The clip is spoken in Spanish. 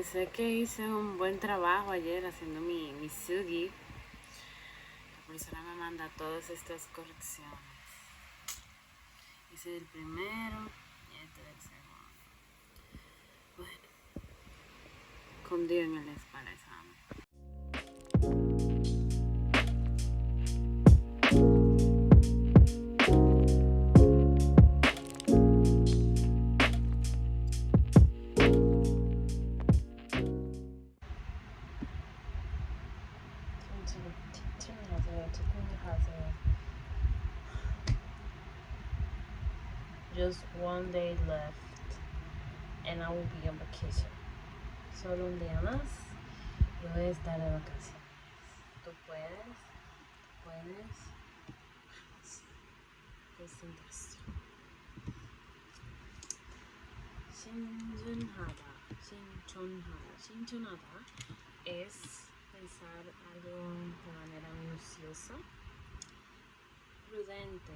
sé que hice un buen trabajo ayer haciendo mi sugi. La profesora me manda todas estas correcciones. Hice el primero y este del segundo. Bueno, con Dios en el para examen. Just one day left and I will be on vacation. Solo un día más y voy a estar de vacaciones. Tú puedes. Concentración. Shinchonada es pensar algo de manera minuciosa, prudente,